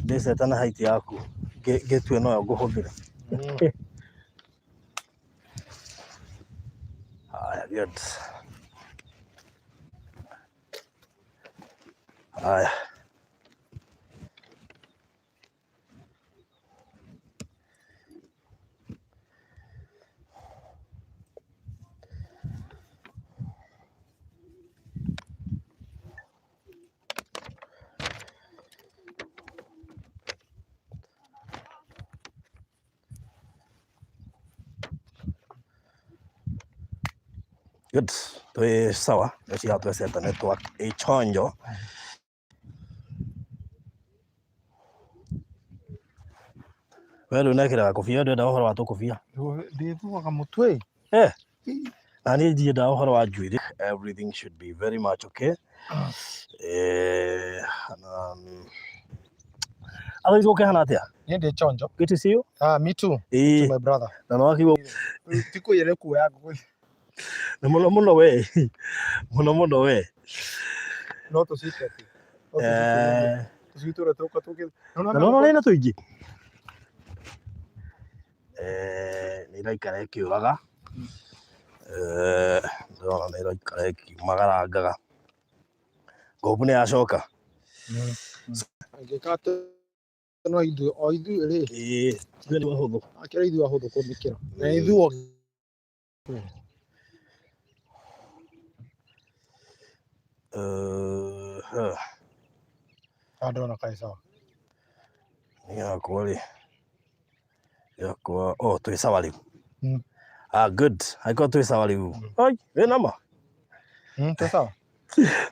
ndeceta na height yaku ngĩtue no ngũhũthĩre. Haya, good. Haya. Good. Twĩ sawa, ũcio tweceta network ĩchonjo. Wewe unekĩraga kobia, ndenda ũhoro wa tũkobia. Ndĩthuaga mũtwe. Na niĩ ndiendaga ũhoro wa njuĩrĩ. Everything should be very much okay. Otherwise ũkĩhana atĩa? Niĩ ndĩ chonjo. Good to see you. Me too. To my brother. Na no akĩgwo tikũyere kuoya ngũkũ. Na mũno we. Mũno we. No tũcite. Tũcite ũratoka tũkĩ. No rĩna tũingĩ. Nĩ iraikara ĩkĩũraga. Ndĩrona nĩ iraikara ĩkĩmagarangaga. Ngobu nĩ yacoka. Angĩkate no ithuĩ o ithuĩ rĩ. Ithuĩ nĩ ahũthũ. Akĩra ithuĩ ahũthũ kũmĩkĩra. Na ithuĩ ndona kaĩ sawa. Yakwa rĩ. Yakwa twĩ sawa rĩu. Good. Haiko twĩ sawa rĩu. Ai, wĩna ma? Twĩ sawa.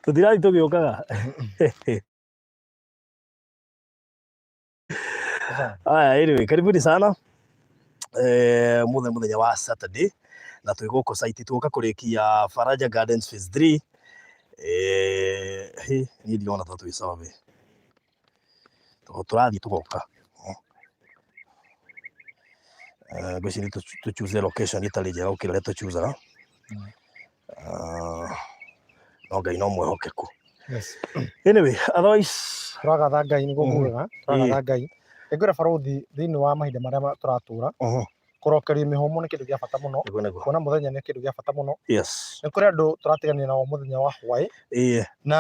Tũtirathi tũgĩũkaga. Anyway, karibuni sana. Mũthenya wa Saturday na twĩ gũkũ site tũka kũrĩkia Faraja Gardens phase 3. Niĩ ndirona ta twĩ sawa we. Tũrathiĩ tũgoka. Ngwĩciria tũchoose location ĩtarĩ njega gũkĩra ũrĩa tũchoosaga. No Ngai no mwĩhokeku. Anyway, otherwise tũragatha Ngai nĩguo kuugaga, tũragatha Ngai. Ngwĩra barũthi thĩinĩ wa mahinda marĩa tũratũra. Kũrokeria mĩhũmũ nĩ kĩndũ gĩa bata mũno. Kuona mũthenya nĩ kĩndũ gĩa bata mũno. Nĩ kũrĩ andũ tũratigania nao mũthenya wa hwaĩ. Na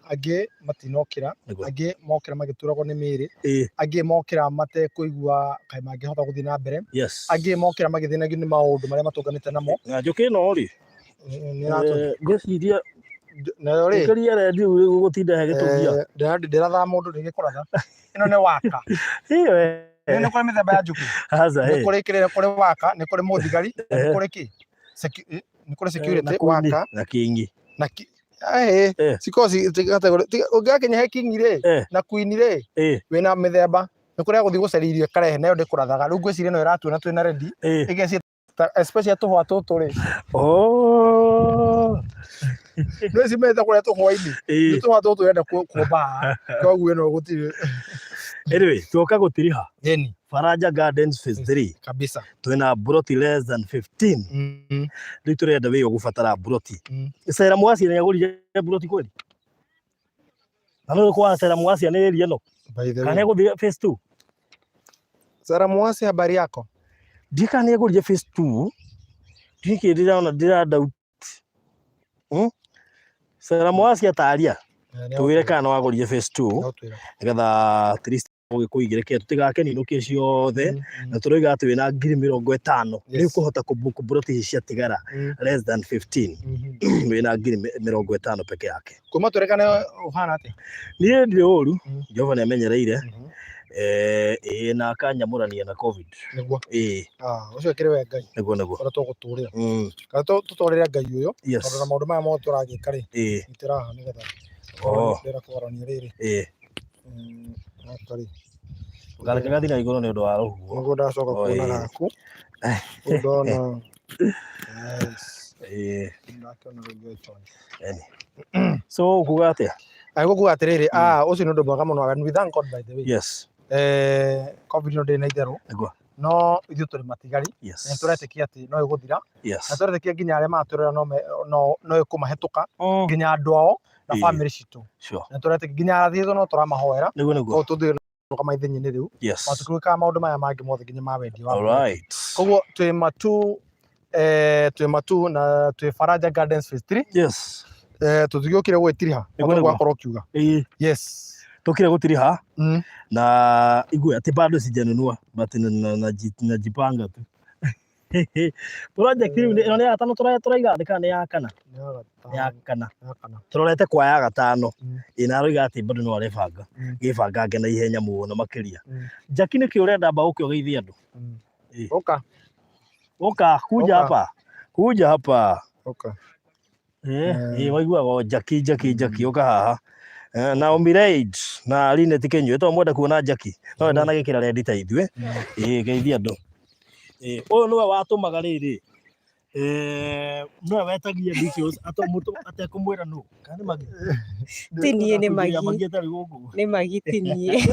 angĩ matinokĩra, angĩ mokĩra magĩturagwo nĩ mĩĩrĩ, angĩ mokĩra matekũigua kaĩ mangĩhota gũthiĩ na mbere, angĩ mokĩra magĩthĩnagio nĩ maũndũ marĩa matũnganĩte namo. Na njũkĩ ĩno rĩ, ngĩciria nayo rĩ, ũkĩria redio gũtinda hagĩtũgia. Ndĩratha mũndũ ndĩgĩkũratha. Ĩno nĩ waka. Nĩ kũrĩ mĩthemba ya njũkĩ. Nĩ kũrĩ kĩrĩa, kũrĩ waka, nĩ kũrĩ mũthigari, nĩ kũrĩ kĩ? Nĩ kũrĩ security, waka na kingi. Ũngĩgakinya he kingi rĩ na queen rĩ, wĩna mĩthemba. Nĩ kũrĩ gũthiĩ gũcaria irio ĩkarehe nayo ndĩkũrathaga. Rĩu ngwĩciria ĩno ĩratuona twĩna ready, ĩgeciria especially tũhũa tũtũ rĩ. Nĩ cimete kũrĩa tũhũa-inĩ. Nĩ tũhũa tũtũ yenda kuomba. Koguo ĩno gũtirĩ. Anyway, tuoka gũtiriha. Faraja Gardens phase 3. Kabisa. Twĩna broti less than 15. Rĩu tũrenda wĩ ũgũbatara broti. Cera Mwasi nĩ agũrire broti kweli? Na no kwa Cera Mwasi nĩ area no. Kana gũthiĩ phase 2. Cera Mwasi, habari yako? Ndika nĩ agũrire phase 2. Ndike ndĩra doubt. Cera Mwasi ataria. Tũwĩre kana no agũrire phase 2. Nĩgetha at least ũgĩkũigĩre kĩrĩa tũtigakeninũkie ciothe na tũroiga atĩ wĩna 50,000 nĩ ũkũhota kũbook broti ici ciatigara less than 15 wĩna 50,000 peke yake. Kuma tũrekane ũhana atĩa? Niĩ ndirĩ ũru, Jehova nĩ amenyereire. Na akanyamũrania na covid. Nĩguo. Ũcio kĩrĩ we Ngai. Nĩguo. Ũrĩa tũgũtũũrĩra. Kana tũtũũrĩre Ngai ũyũ. Tondũ na maũndũ maya mothe tũragĩka rĩ. Itĩraha nĩgetha. Ndĩra kũgarania rĩrĩ. Ngareke gathi na igũrũ nĩ ũndũ wa rũhuho. Nĩguo ndacoka kuona gaku. Ndona. So kuga atĩa? Gũkuga atĩrĩrĩ, ũcio nĩ ũndũ mwega mũno. We thank God by the way. Yes. Covid no ndĩ na itherũ. No ithuĩ tũrĩ matigari. Na tũretĩkia atĩ no ĩgũthira. Na tũretĩkia nginya arĩa matũrera no ĩkũmahĩtũka. Nginya andũ ao na family citũ. Na tũretĩkia nginya arathi no tũramahoera. Nĩguo. kama ithenyi-inĩ rĩu matũkwĩkaga maũndũ maya mangĩ mothe nginya ma wendi wa koguo twĩ matu na twĩ Faraja Gardens Phase 3 tũtigĩũkire gwĩtiriha nĩguo gwakorwo kiuga tukire gutiriha na igwe ati bado sijanunua but najipanga tu project ino ni ya gatano turaiga ndika ni ya kana turorete kwa ya gatano inaroiga ati bado no aribanga gibanga ngena ihenya muno makiria Jackie niki urenda ba uke ugeithia andu oka kuja hapa waiguaga Jackie oka haha na Omirage na Linet Kenyũ to mwenda kuona Jackie no ndanagikira rendita ithue geithia andu uyu niwe watumaga riri niwe wetagia details mutu atekumwira no kana magi tinie ni magi tinie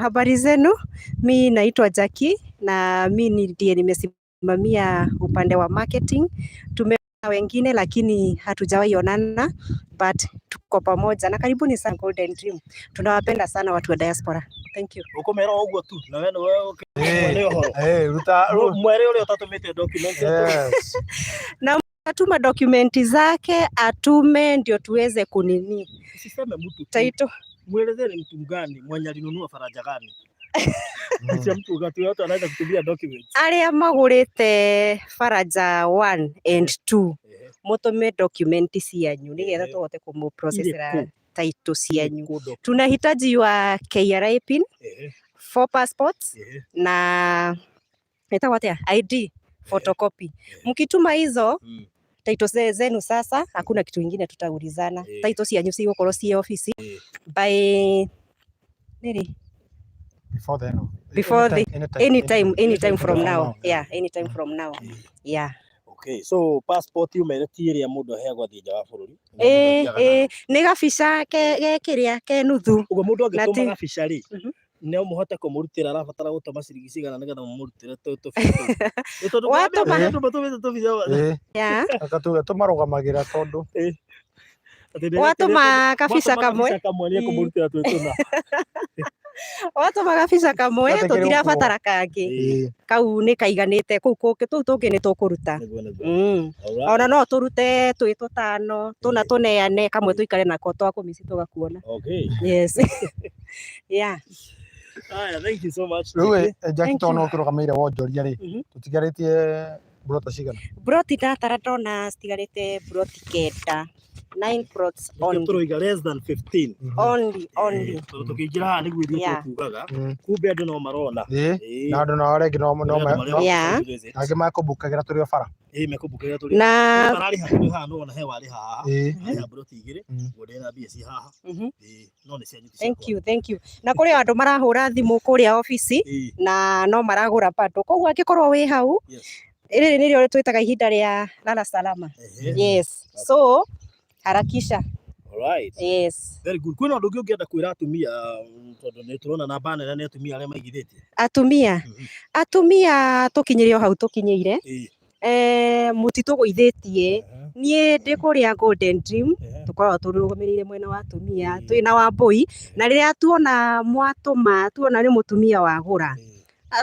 habari zenu, mi naitwa Jackie na mi ndiye nimesimamia upande wa marketing. Wengine lakini hatujawahi onana but tuko pamoja na karibuni sana Golden Dream. Tunawapenda sana watu wa diaspora. Thank you. Ukomera ogwo tu na wewe ruta mwere ule utatumite document na atuma document zake atume ndio tuweze kunini. Usiseme mtu taito mwelezeni mtu gani mwenye alinunua Faraja gani Acha mtu wakati wote anaenda kutumia documents. Aria magurite Faraja 1 and 2 mutume document cianyu nigetha tuhote kumu processera title cianyu. Tunahitaji wa KRA pin, 4 passports na itawatia ID photocopy. Mkituma hizo title zenu sasa hakuna kitu kingine tutaulizana. Title cianyu cigũkorwo ci office by nini before anytime from now. Anytime from now. Okay, so passport yumeretie ria mundu aheagwa thija wa bururi ni gabica gekiria ke nuthu ugo mundu angituma gabica ri ne umuhote kumurutira arabatara gutuma ciringi cigana nigetha mumurutire tumarugamagira tondu watuma gabica kamwe watuma gabica kamwe tutirabatara kangi kau ni kaiganite kuu kungi tuu tungi ni tukuruta ona no turute twi tutano tuna tuneane kamwe tuikare nako twakumisi tugakuona. Yes. Thank you so much. Jackie tono ukirugameire wonjoria ri tutigaritie brota cigana broti ndatara ndona citigarite broti kenda 9 plots only. Turoiga less than 15 only tukigira haha niguo ithuĩ tukugaga kumbe andũ no marona na andũ nao rĩngĩ no angĩ makũmbũkagĩra tũrĩ o bara mekũmbũkagĩra tũrĩ na ararĩ haha haha no na he warĩ haha aya broti igĩrĩ ngũndĩ na mbia ci haha no nĩ cianyu. Thank you na kũrĩ andũ marahũra thimũ kũrĩa office na no maragũra bado koguo angĩkorwo wĩ hau ĩrĩ nĩrĩo twĩtaga ihinda rĩa lala salama. Yes, so harakisha. Alright. Yes. Very good. Kwĩna ũndũ ũngĩ ũngĩenda kwĩra atumia tondũ nĩ turona namba nene nĩ atumia arĩa maigithĩtie? Atumia tũkinyĩre o hau tũkinyĩire mũtitũgũithĩtie niĩ ndĩ kũrĩa Golden Dream tukoragwo tũrũgamĩrĩire mwena wa atumia twĩna Wambui na rĩrĩa tuona mwatũma tuona nĩ mũtumia wagũra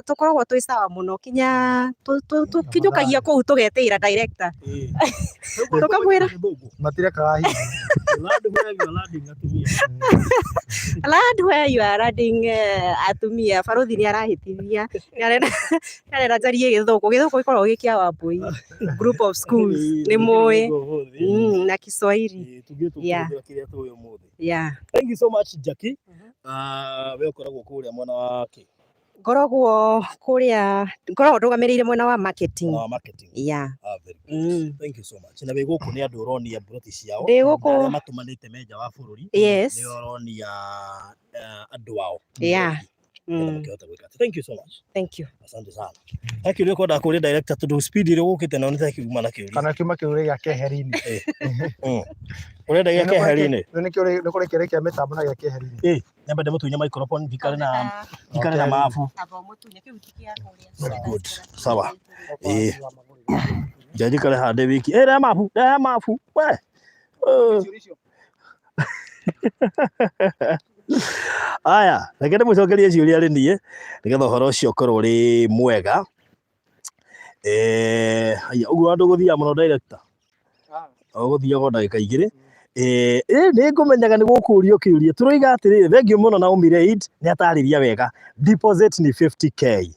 tukoragwo twĩ sawa muno kinya tukinyukagia kuu tugetĩira director tukamwĩra matirekaga hihi land where you are landing atumia baruthi nĩ arahĩtithia nĩarenda njarie gĩthũngũ gĩkoragwo gĩ kĩa Wambui group of schools nĩ mũĩ na Kiswahili. Thank you so much Jackie. We ũkoragwo kũrĩa mwena wa kĩ? Ngoragwo ndũgamĩrĩire mwena wa marketing. Very good. Thank you so much. Na we gũkũ nĩ andũ ũronia broti ciao arĩa matumanĩte menja wa bũrũri nĩ ũronia andũ ao. Thank you so much. Thank you. Asante sana. Thank you record akũrĩ director tondũ speed ile gũkĩte na nĩ kiuma na kĩũria kana kiuma kĩũria gĩa keheri-inĩ ũrenda gĩa keheri-inĩ nĩ kũrĩ kĩrĩa kĩa mĩtambo na gĩa keheri-inĩ nyamba ndĩ mũtunye microphone thikare na mabu. Good. Sawa. Jaji kale hade wiki. Mabu we. Aya, reke ndĩmũcokerie ciũria rĩ niĩ nĩgetha ũhoro ũcio ũkorwo ũrĩ mwega. Haya, ũguo ndũgũthiaga mũno director? Ũgũthiaga ndagĩka igĩrĩ. Nĩ ngũmenyaga nĩ gũkũũrio kĩũria. Tũroiga atĩrĩrĩ, thengiũ mũno Naomi Reid nĩ atarĩria wega. Deposit ni 50k.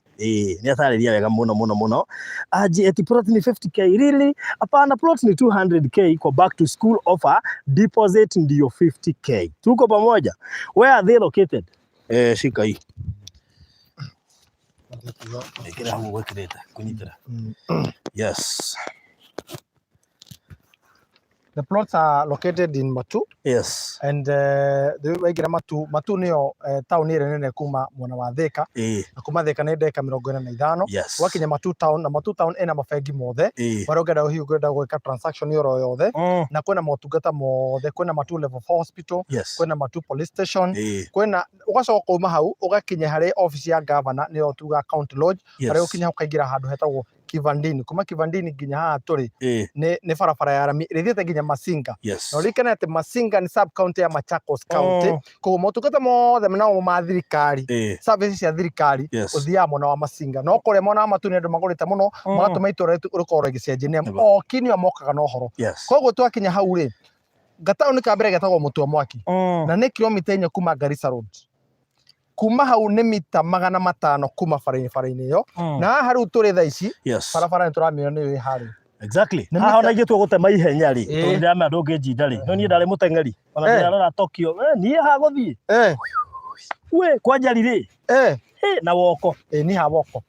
Nĩ atarĩria wega mũno. Aji eti plot ni 50k. Really? Hapana, plot ni 200k kwa back to school offer. Deposit ndio 50k. Tuko pamoja? Where are they located? Shika hii. Kila hapo wekileta kunyitira. Yes. The plots are located in Matu. Yes. And the waigira Matu niyo town ire nene kuma mwena wa Thika. Na kuma Thika ni ndeka 45. Yes. Wakinya Matu town, na Matu town ina mabengi mothe. Marogenda hiyo gwenda gwika transaction yoro yothe. Na kwena motungata mothe, kwena Matu level 4 hospital, kwena Matu police station, kwena ugacoka kuma hau ugakinya hari office ya governor niyo tuga county lodge. Hari ukinya ukaingira handu hetagwo Kivandini. Kuma Kivandini nginya haha turi ni barabara ya rami rithiete nginya Masinga. No rikana ati Masinga ni sub county ya Machakos county. Ko motungata mothe nao ma thirikari, services cia thirikari uthia mona wa Masinga. No kore mona Matu ni andu magurite muno, magatuma itura rukorwo gicenjia o kinyo mokaga no horo. Koguo twakinya hau ri gatao ni kambere getagwo Mutua Mwaki na ni kilomita 4 kuma Garissa road. Kuma hau ni mita 500 kuma bara-ini iyo na haha riu turi thaa ici barabara ni turamira ni hari. Exactly. Haha ona igĩtua gũtema ihenya rĩ, tondũ ndĩramenya ndũngĩnjinda rĩ. No niĩ ndarĩ mũteng'eri. Ona ndĩrarora Tokyo. Niĩ ha gũthiĩ. We kwanja rĩ. Na woko. Ni ha woko.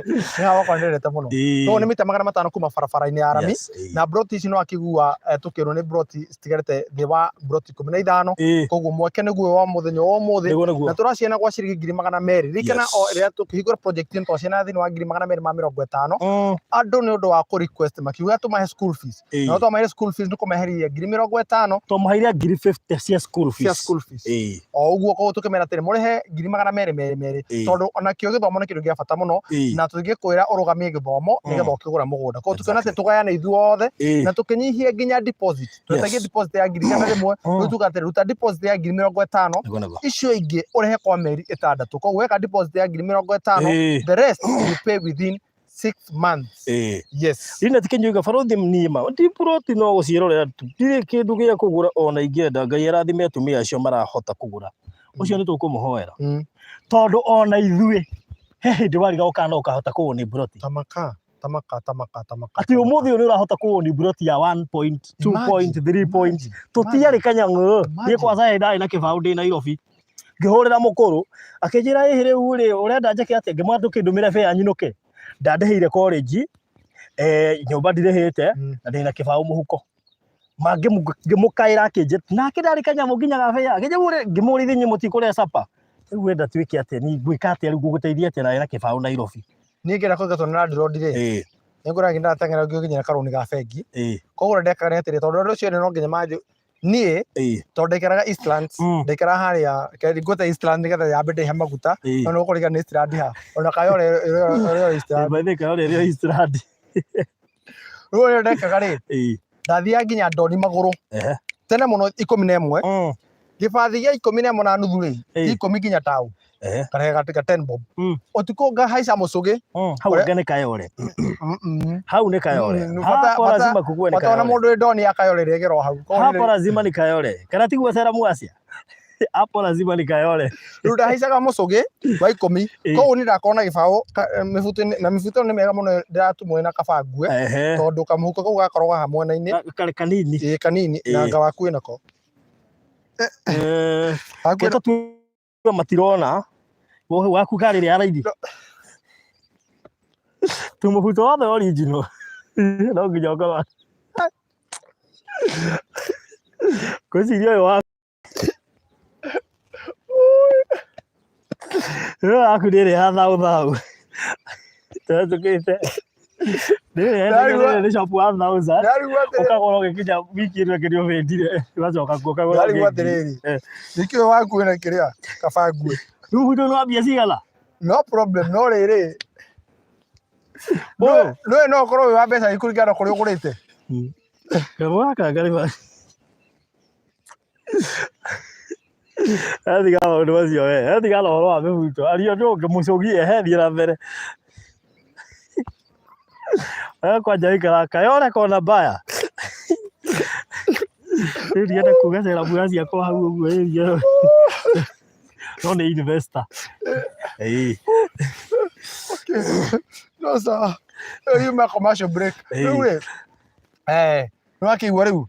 Ni ha woko ndirete muno. No ni mita 500 kuma barabara-ini ya rami. Na broti ici no akigua tukirwo ni broti citigarite thi wa broti 15. Koguo mweke niguo wa muthenya wa umuthi. Na turaciena gwa ciringi 200. Rikana o ria tukihingura project ni twaciena thini wa 250. Andu ni undu wa ku request makiuga tumahe school fees. No tumahe school fees ni kumeheria 50,000. Tumaheria 50 cia school fees. O uguo koguo tukimera tiri murihe 200 tondu ona kio githomo ni kindu gia bata muno na tungikwira urugamie githomo nigetha ukigura mugunda. Koguo tukiona ati tugayane ithuothe na tukinyihia nginya deposit. Twetagie deposit ya 1,100 tugate ruta deposit ya 50,000 icio ingi urehe kwa meri 6. Koguo weka deposit ya 50,000 the rest you pay within 6 months. Yes. Rina tikenjuga farothi mnima. Ndi proti no gucirorera tu. Ndire kindu gia kugura ona ingenda Ngai arathime atumia acio marahota kugura. Ucio ni tukumuhoera. Tondu ona ithui hindi wariga ukana ukahota kuoni broti. Tamaka. Ati umuthi ni urahota kuoni broti ya 1 point, 2 point, 3 point. Tutiari kanyang'o. Ni kwaza ndai na kibao ndi Nairobi. Ngihurira mukuru akinjira ihire uri urenda njeke ati ngimwandu kindumire fe anyinuke. Ndandeheire college nyumba ndirehete na ndina kibao muhuko. Mangi ngimukaira akinje nake ndari kanyamu nginya gabe akinje ngimurithi nyimuti kuria sapa. Wenda twike ati ni gwika ati ari guguteithia ati na kibao Nairobi. Ningera kugatwo na road ri. Ningura nginda tangera nginya karuni ga bengi. Koguo ndekara atiri tondu ndo cio no nginya manju nie tondu ndekaraga Eastlands ndekara haria ngota Eastlands nigetha yambe ndehe maguta no ukuriga ni Eastlands ha ona kayore Eastlands baithika yore rio Eastlands ro ndekaga ri ndathia nginya Ndoni maguru tene muno 11 gibathi gia 11 na nuthu ri 10 nginya tau kana gatika 10 bob otuko ga haica mucugi hau ngane kayore hau ne kayore hapo lazima kugue ne kayore mundu Ndoni akayore regero hau hapo lazima ni kayore kana tigwa sera muacia hapo lazima ni kayore ruda haicaga mucugi wa 10 koguo ni ndakona gibao mifuto ni mega muno ndiratumwe na kabangue tondu kamuhuko kau gakoragwo ha mwena-ini kanini kanini na nga waku inako Keta tu matirona waku kari ri araidi tumuhuto wa the original no nginya ukaba kwiciria uyu wa aku ndiri ha thau tukite Ndari shop 1000 ukagora ugikinya wiki ino kirio vendire wacoka ukagora ndari watiriri nikio waku ina kiria kabangue ruhu no abia cigana no problem no riri no korwo wa mbeca ikuringana kuri ugurite Gabo aka ngari ba Atiga maundu macio we, atiga na horo wa mibuto. Ario ndungi mucugie hethi na mbere. Kwanja ikaraka yone kona mbaya. Ndienda kuga cera mbura ciakwa hau ũguo ĩria. No nĩ investor. No sir. You make a commercial break. Rĩu nĩ wakĩigua rĩu.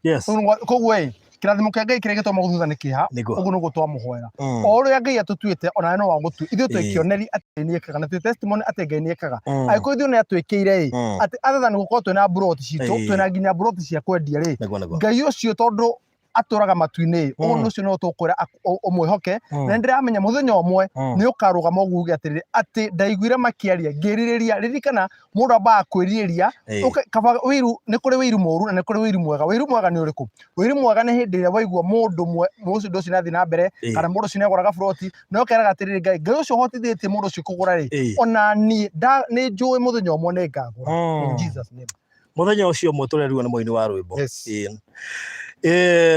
Koguo kĩrathimo kĩa Ngai kĩrĩa gĩtũmaga gũthutha nĩ kĩha, ũguo nĩguo twamũhoera. O ũrĩa Ngai atũtuĩte ona no wa gũtua, ithuĩ twĩkĩoneri atĩ nĩ ekaga na twĩ testimony atĩ Ngai nĩ ekaga. Angĩkorwo ithuĩ nĩ atwĩkĩire atĩ other than gũkorwo twĩna mburoti citũ, twĩna nginya mburoti cia kwendia Ngai ũcio tondũ atũraga matu-inĩ, ũguo nĩ ũcio no tũkwĩra ũmwĩhoke, na ndĩramenya mũthenya ũmwe nĩ ũkarũgama ũguo uge atĩrĩrĩ atĩ ndaiguire makĩaria ngĩrirĩria. Ririkana mũndũ ambaga kwĩrirĩria, nĩ kũrĩ wĩiru mũru na nĩ kũrĩ wĩiru mwega. Wĩiru mwega nĩ ũrĩkũ? Wĩiru mwega nĩ hĩndĩ ĩrĩa waigua mũndũ ũcio ndathiĩ na mbere, kana mũndũ ũcio nĩagũraga buroti, na ũkeraga atĩrĩrĩ Ngai ũcio ũhotithĩtie mũndũ ũcio kũgũra ona niĩ nĩ njũĩ mũthenya ũmwe nĩ ngagũra. In Jesus name. Mũthenya ũcio ũmwe tũrerua nĩ mũini wa rwĩmbo.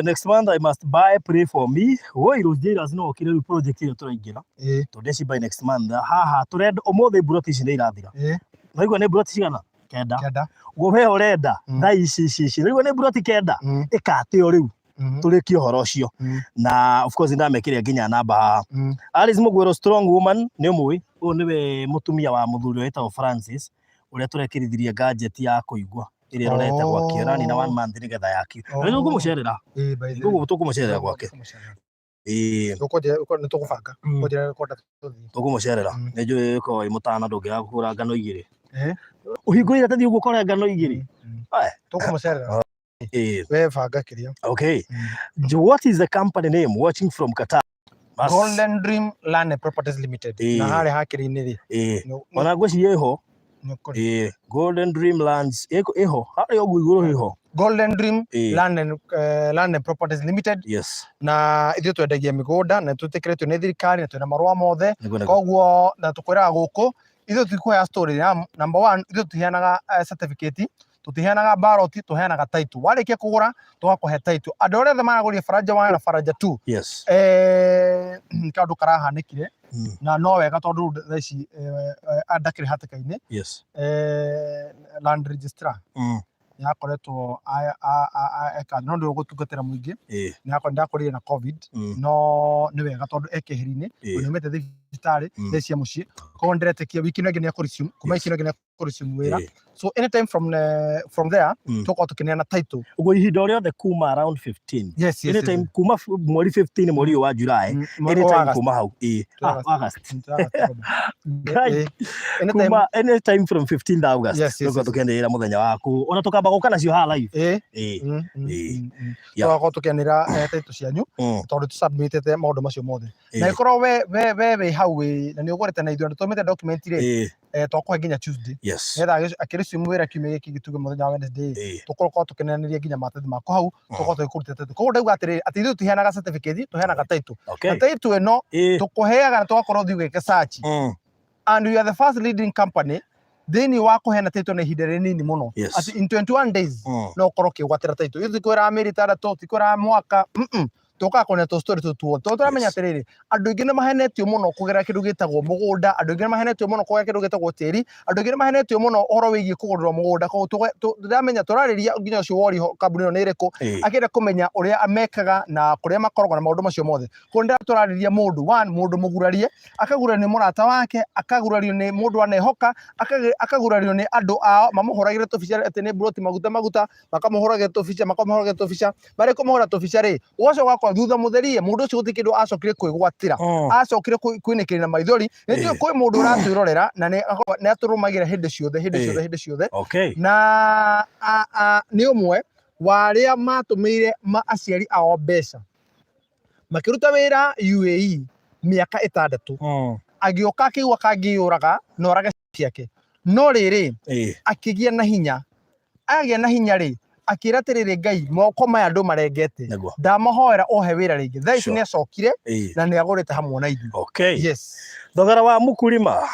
Next month I must buy, pray for me. Woiru Jairus no okire rĩu project ĩyo tũraingĩra. Tondeci by next month. Haha tũrenda ũmũthĩ mburoti ici nĩ irathira. Waigua nĩ mburoti cigana? 9. Guo we ũrenda thaa ici. Waigua nĩ mburoti 9. Ĩkatĩo rĩu. Tũrĩkie ũhoro ũcio. Na of course ndamekĩria nginya namba haha. Alice Mũgwĩro strong woman nĩ ũmũĩ. Ũyũ nĩwe mũtumia wa mũthuri wetagwo Francis, ũrĩa tũrekĩrithirie gadget ya kũigua ĩrĩa ĩrorete gwake Kĩarani na 1 month nĩgetha yakio. Nĩ tũkũmũcerera. Ũguo tũkũmũcerera gwake. Nĩ tũgũbanga. Tũkũmũcerera. Nĩ njũĩ gĩkoragwo wĩ mũtana ndũngĩaga kũgũra ngano 2. Ũhingũrĩre tathiĩ ũguo ũkore ngano 2. Tũkũmũcerera. We banga kĩrĩa. Okay. What is the company name watching from Qatar? Golden Dream Land Properties Limited. Na harĩa hakĩrĩ-inĩ rĩ. Ona ngwĩciria ĩho. Golden Dream Lands ĩho harĩa ũguo igũrũ ĩho. Golden Dream Land Properties Limited. Yes. Na ithuĩ twendagia mĩgũnda na twĩtĩkĩrĩtwo nĩ thirikari na twĩna marũa mothe. Koguo na tũkwĩraga gũkũ ithuĩ tũtikũheaga story ya number 1, ithuĩ tũheanaga certificate, tũtiheanaga ballot, tũheanaga title. Warĩkia kũgũra tũgakũhe title. Andũ arĩa maragũrire Faraja 1 na Faraja 2. Yes. Kaũndũ karahanĩkire na no wega tondũ thaa ici andakĩrĩ hatĩka-inĩ. Yes. Land registrar nĩakoretwo eka no ndũ gũtungatĩra mũingĩ, nĩakorire na covid, no nĩ wega tondũ ekeheri-inĩ nĩumĩte thibitarĩ thaa cia mũciĩ, koguo ndĩretĩkia wiki ĩno ĩngĩ nĩekũresume, kuma wiki ĩno ĩngĩ nĩekũresume wĩra. So anytime from there tũkorwo tũkĩneana title. Ũguo ihinda o rĩothe kuma around 15. Yes. Anytime kuma mweri 15 mweri wa July. Anytime kuma hau. August. Anytime from 15th August. Tũkorwo tũkĩanĩrĩra mũthenya waku. Ona tũkamba gũka nacio haha live. Tũgakorwo tũkĩanĩrĩra title cianyu tondũ tũsubmitĩte maũndũ macio mothe. Na ĩkorwo we hau na nĩũgũrĩte na ithuĩ tũtũmĩte document rĩ twakũhe nginya Tuesday. Nĩgetha akĩresume wĩra kiumia gĩkĩ gĩtuge mũthenya wa Wednesday, tũkorwo tũkĩneanĩria nginya maratathi maku hau, tũkorwo tũgĩkũrutĩra title. Koguo ndauga atĩrĩrĩ atĩ ithuĩ tũheanaga certificate, tũheanaga title. Na title ĩno tũkũheaga na tũgakorwo thiĩ gwĩka search. And we are the first leading company thĩinĩ wa kũheana title na ihinda rĩnini mũno. Atĩ in 21 days no ũkorwo ũkĩgwatĩra title. Ithuĩ tikwĩraga mĩeri 6, tikwĩraga mwaka. Tũkaga kũnea tũstory tũtuo. Tũramenya atĩrĩrĩ, andũ aingĩ nĩmahenetio mũno kũgerera kĩndũ gĩtagwo mũgũnda, andũ aingĩ nĩmahenetio mũno kũgerera kĩndũ gĩtagwo tĩri, andũ aingĩ nĩmahenetio mũno ũhoro wĩgiĩ kũgũrĩrwo mũgũnda. Koguo tũramenya tũrarĩria nginya ũcio wori kambuni ĩno nĩ ĩrĩkũ, akĩenda kũmenya ũrĩa amekaga na kũrĩa makoragwo na maũndũ macio mothe. Koguo tũrarĩria mũndũ, mũndũ mũgurarie, akagurario nĩ mũrata wake, akagurario nĩ mũndũ anehoka, akagurario nĩ andũ ao, mamũhũragĩre tũbica atĩ nĩ mburoti maguta, makamũhũragĩra tũbica, marĩ kũmũhũra tũbica rĩ, ũgacoka ũgakora thutha mũtherie mũndũ ũcio gũtirĩ kĩndũ acokire kwĩgwatĩra, acokire kwĩnĩkĩrĩra maithori. Nĩnjũĩ kwĩ mũndũ ũratwĩrorera na nĩatũrũmagĩra hĩndĩ ciothe. Na nĩ ũmwe wa arĩa matũmĩire aciari ao mbeca makĩruta wĩra UAE mĩaka 6, agĩũka akĩigua kangĩũraga na orage ciake, no rĩrĩ akĩgĩa na hinya, agĩa na hinya rĩ akĩra atĩrĩrĩ Ngai moko maya andũ marengete, ndamahoera ohe wĩra rĩngĩ. Thaa ici nĩacokire na nĩagũrĩte hamwe na ithuĩ. Okay. Yes. thogora wa mukulima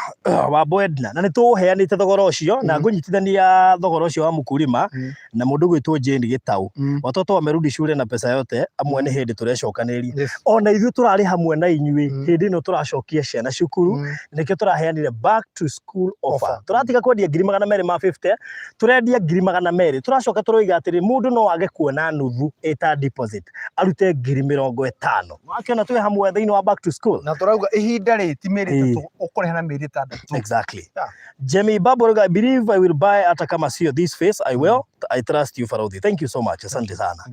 wa Bwedna na nituheanite thogora ucio na ngunyitithania thogora ucio wa mukulima na mundu gwitwo Jane Gitau watoto wamerudi shule na pesa yote amwe ni hindi turecokanĩria ona ithuĩ turari hamwe na inyuĩ hindi no turacokia ciana cukuru nikio turaheanire back to school offer turatiga kwendia 250 turendia 200 turacoka turoiga atĩrĩ mundu no age kuona nuthu eta deposit arute 50,000 wakiona twe hamwe thĩinĩ wa back to school na turauga ihinda rĩti mĩeri 3 ukurehana mĩeri 6 exactly Jamie Baborga, I believe I will buy hata kama sio this face I will I trust you Farothi, thank you so much, asante sana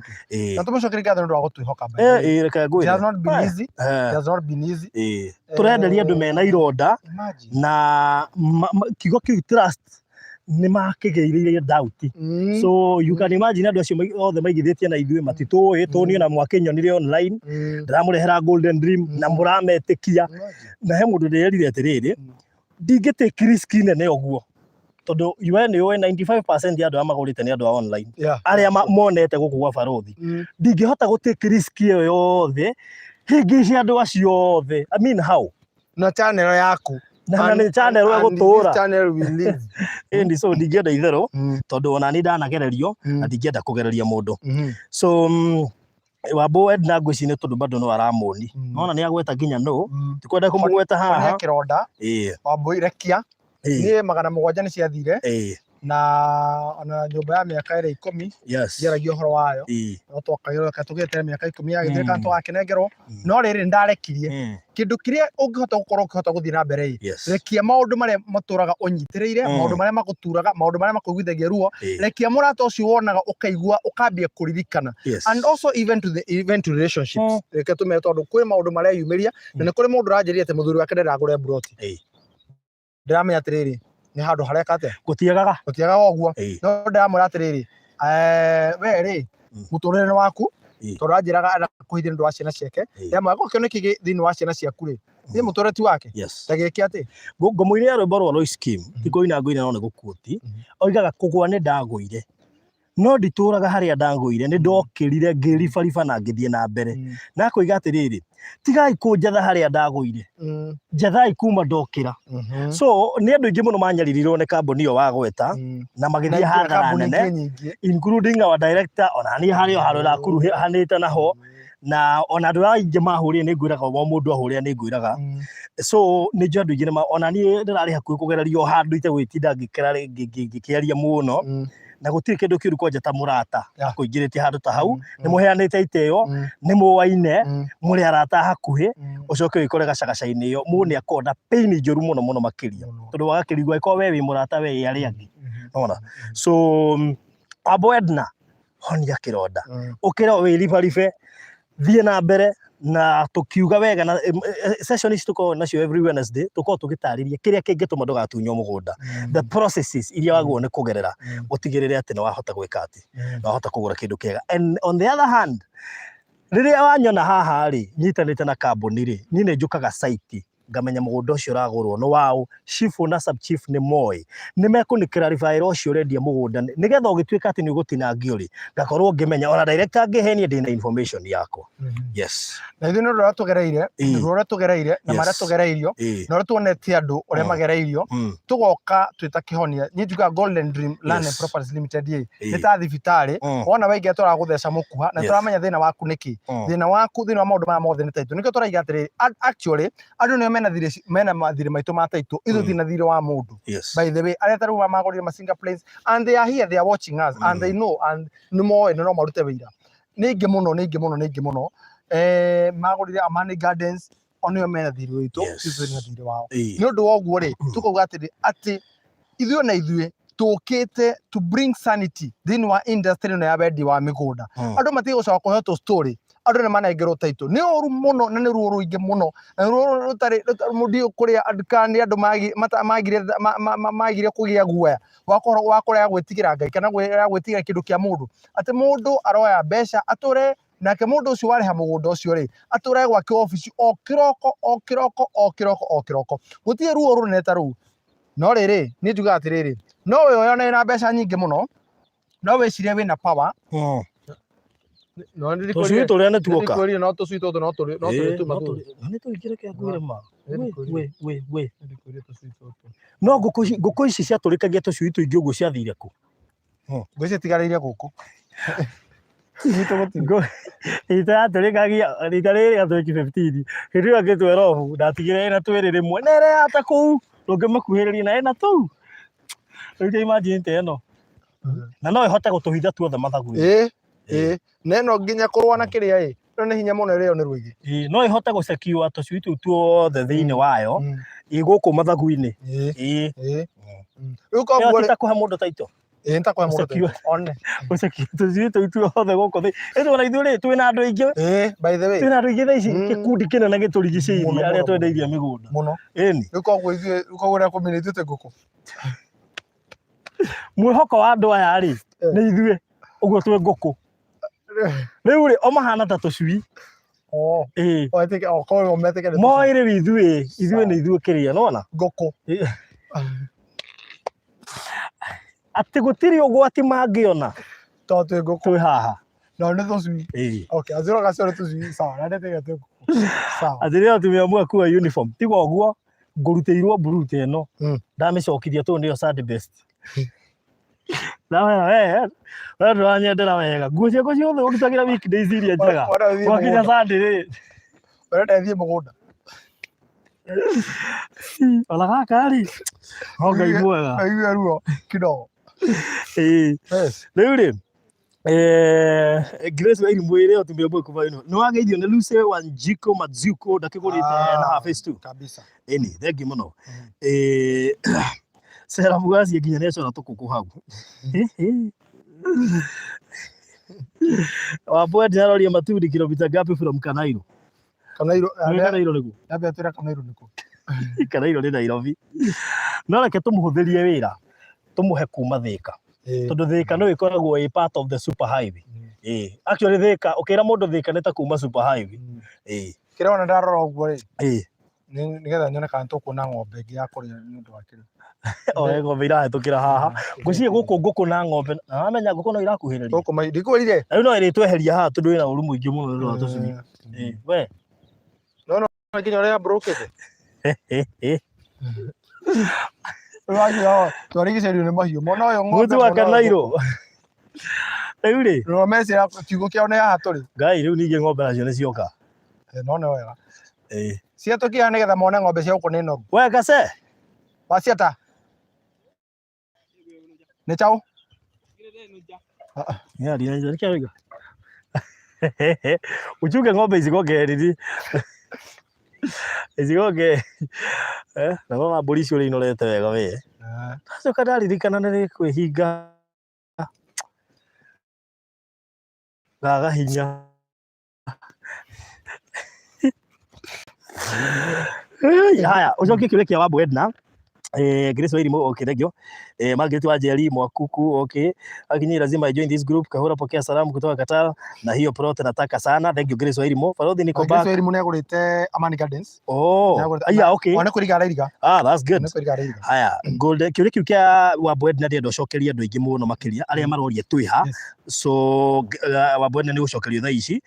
na tumecokeria ndio gutwihoka reka ngwire it has not been easy, it has not been easy turenderia andu mena ironda na kigo kiu trust ni makigeire doubt so you can imagine andu acio othe maigithitie na ithuĩ matitũĩ tũnio na mwakinyonire online ndiramurehera Golden Dream na murametekia na he mundu ndirerire atiriri ndingĩtake risk nene ũguo tondu iwe ni 95% ya andu amagurite ni andu online aria monete guku gwa Farothi ndingĩhota gũtake risk iyo yothe hingici andu acio othe I mean how na channel yaku na ni channel ya gutura channel we live ndi so ndingĩenda itherũ tondu ona ni ndanagererio na ndingĩenda kugereria mundu so wa Bwedna ngwĩciria tondu bado no aramoni nona ni agweta nginya no tikwenda kumugweta haha kironda wa Bwirekia ni 700 ni ciathire na nyumba ya miaka 10 geragio horo wayo no twakayoka tugete miaka 10 ya githirika twakenengerwo no riri ndarekirie kindu kiria ungihota gukorwo ukihota guthii na mbere rekia maundu maria maturaga unyitiriire maundu maria maguturaga maundu maria makuigithagia ruo rekia murata ucio wonaga ukaigua ukambia kuririkana and also even to relationships reke tume tondu kwi maundu maria yumiria na ni kuri mundu ranjiria ati muthuri wake ndiragure broti ndiramenya atiriri ni handu hareka ate gutiagaga oguo no ndamura atiriri we ri muturire waku tondu anjiraga kuhithia ndu wa ciana ciake yamwe gukioneki thiini wa ciana ciaku ri ni mutureti wake ndagiki ati ngomuiria rwimbo rwa Lois Kim tikoina ngoine no ne gukuti oigaga kugwa ni ndagũire no nditũraga haria ndagũire ni ndokirire ngĩribariba na ngĩthie na mbere na koiga atiriri tigai kunjatha haria ndagũire njathai kuma ndokira so ni andu ingi muno manyaririrwo ni kambuni iyo wagweta na magithia hathara nene including our director ona ni hario harora kuruhanite naho na ona andu aingi mahurire ni ngwiraga o mundu ahurire ni ngwiraga so ni andu ingi ona ni ndirari hakuhi kugererio handu ite gwitinda ngikiaria muno na gutiri kindu kiuru kwa njata murata akuingirite handu ta hau ni muheanite iteo ni muwaine muri arata hakuhi ucoke wikore gacagacaini iyo mune akonda pain njuru muno makiria tondu wagakirigwa iko we wi murata we ari angi ona so Bwedna honia kironda ukira we ribaribe thie na mbere na tukiuga wega na session ici tuko nacio every Wednesday tuko tugitariria kiria kingituma ndugatunyo mugunda the processes iria wagwo ni kugerera utigirire ati no wahota gwika ati no wahota kugura kindu kiega and on the other hand riria wanyona haha ri nyitanite na kambuni ri ni ne njukaga site ngamenya mugunda ucio uragurwo no wao chief na sub chief ni moi ni mekuni clarify ucio rendia mugunda nigetha ugituika ati ni ugutinangio ri ngakorwo ngimenya ona director ngihenia ndina information yako yes na ithu no ratugereire na mara tugereirio no tuonete andu uria magereirio tugoka twita kihonia ni njuga Golden Dream Land Properties Limited ni ta thibitari wona waige turagutheca mukuha na turamenya thina waku niki thina wa maundu maya mothe ni taitu nikio turaiga atiri actually andu ni mena mathire maitu ma taitu ithu thina thire wa mundu by the way aria taru magorire masinga planes and they are here, they are watching us and they know and no marute wira ningi muno magorire Amani Gardens onio mena thire witu ithu ni thire wao ni undu wa guo ri tukuga ati ithuĩ na ithuĩ tukite to bring sanity thini wa industry no ya bendi wa migunda andu matigo gucoka kuhetwo story andu ni manengerwo taito ni oru muno na ni ruo ruingi muno na ruo rutari mudio kuria andukani andu magire kugia guoya wakora ya gwitigira ngai kana ya gwitigira kindu kia mundu ati mundu aroya mbeca ature nake mundu ucio wareha mugunda ucio ri ature gwake office o kiroko gutie ruo runene ta ru no riri ni njuga atiriri no we oyona na mbeca nyingi muno no wicirie wina power No ndi tũcui tũrĩa nĩ tuoka no tũcui tũtũ no tũrĩ tu matũ nĩ tũingĩre kĩangũire ma we tũcui tũtũ no ngũkũ ici ciatũrĩkagia tũcui tũingĩ ũguo ciathire kũ ngwĩciria tigarĩire gũkũ ita yatũrĩkagia rita rĩrĩ ya 2015 hĩndĩ ĩyo ngĩtwĩra obu ndatigire ĩna twĩrĩ rĩmwe na ĩrĩa yata kũu ndũngĩmĩkuhĩrĩria na ĩna tũu rĩu imagine ĩno na no ĩhote gũtũhitha tuothe mathagu-inĩ na ĩno nginya kũrũa na kĩrĩa ĩno nĩ hinya mũno ĩrĩa nĩ rũigi no ĩhote gũcekua tũcui tũu tuothe thĩinĩ wayo gũkũ mathagu-inĩ rĩu koguo takũhe mũndũ taito ntakũhe mũndũ taito one gũcekia tũcui tũu tuothe gũkũ thĩ ĩtwana ithuĩ twĩna andũ aingĩ by the way twĩna andũ aingĩ thaa ici gĩkundi kĩnene gĩtũrigicĩirie arĩa twendeirie mĩgũnda mũno ĩni rĩu koguo rĩa kũmenya ithuĩ ngũkũ mwĩhoko wa andũ aya rĩ nĩ ithuĩ ũguo twĩ ngũkũ rĩu rĩ o mahana ta tũcui moĩ rĩu ithuĩ nĩ ithuĩ kĩrĩa nĩwona ngũkũ atĩ gũtirĩ ũgwati mangĩona tondũ twĩ ngũkũ twĩ haha no nĩ tũcui okay azero gacio nĩ tũcui sawa na ndete twĩ ngũkũ sawa atĩ rĩrĩa tumia mwe kuwa uniform tiga ũguo ngũrutĩirwo brute ĩno ndamĩcokithia tũu nĩyo sad best we ndũranyendera wega nguo ciakwa ciothe ũrutagĩra weekdays iria njega gwakinya Sunday rĩ ũrenda thiĩ mũgũnda ona gaka rĩ no Ngai mwega aigue ruo kidogo rĩu rĩ Grace Wairimu ĩrĩa ũtumia mwe kuma ĩno nĩ wageithio nĩ Lucy Wanjiku Madziuko ndakĩgũrĩte na phase 2 kabisa ĩni thengi mũno Sera Mugaci nginya nĩ acora tũkũkũ hau Wambũendi aroria Matundi kilomita ngapi from Kanairo nĩguo Kanairo nĩ Nairobi no reke tũmũhũthĩrie wĩra tũmũhe kuma Thĩka tondũ Thĩka no ĩkoragwo ĩ part of the super highway actually Thĩka ũkĩra mũndũ Thĩka nĩ ta kuma super highway kĩrĩa ona ndarora ũguo rĩ nĩgetha nyone kana tũkuona ng'ombe ĩngĩ ya kũrĩa nĩ ũndũ wa kĩrĩa ng'ombe irahetũkĩra haha ngwĩciria gũkũ ngũkũ na ng'ombe namenya ngũkũ no irakuhĩrĩria gũkũ ndikũrire rĩu no ĩrĩtweheria haha tondũ wĩna ũru mũingĩ mũno nĩ ũndũ wa tũcui we no nginya ũrĩa brokete twarigicĩirio nĩ mahiũ mona ũyũ ng'ombe wa Kanairo rĩu rĩ no mecira kiugo kĩao nĩ haha tũrĩ Ngai rĩu ningĩ ng'ombe nacio nĩ cioka no nĩ wega ciatũkia nĩgetha mone ng'ombe cia gũkũ nĩ nogu we Kase waciata nĩ chao uchunge ng'ombe izigoke riri izigoke na mama mbũri icio rĩ inorete wega we ndacoka ndaririkana nĩ kwĩhinga gaga hinya haya ucokie kĩũria kĩa Wambũ Edna Grace Wairimu okay thank you Margaret Wanjeri Mwakuku okay lakini lazima join this group Kahura pokea salamu kutoka Qatar na hiyo prote nataka sana thank you Grace Wairimu Farodhi niko back Grace Wairimu nĩ agũrĩte Amani Gardens yeah okay ona kũriga arairiga that's good haya golden kĩũria kĩu kĩa Wambũ Edna ndĩenda ũcokerie andũ aingĩ mũno makĩria arĩa maroria twĩha so Wambũ Edna nĩ ũcokerio thaa ici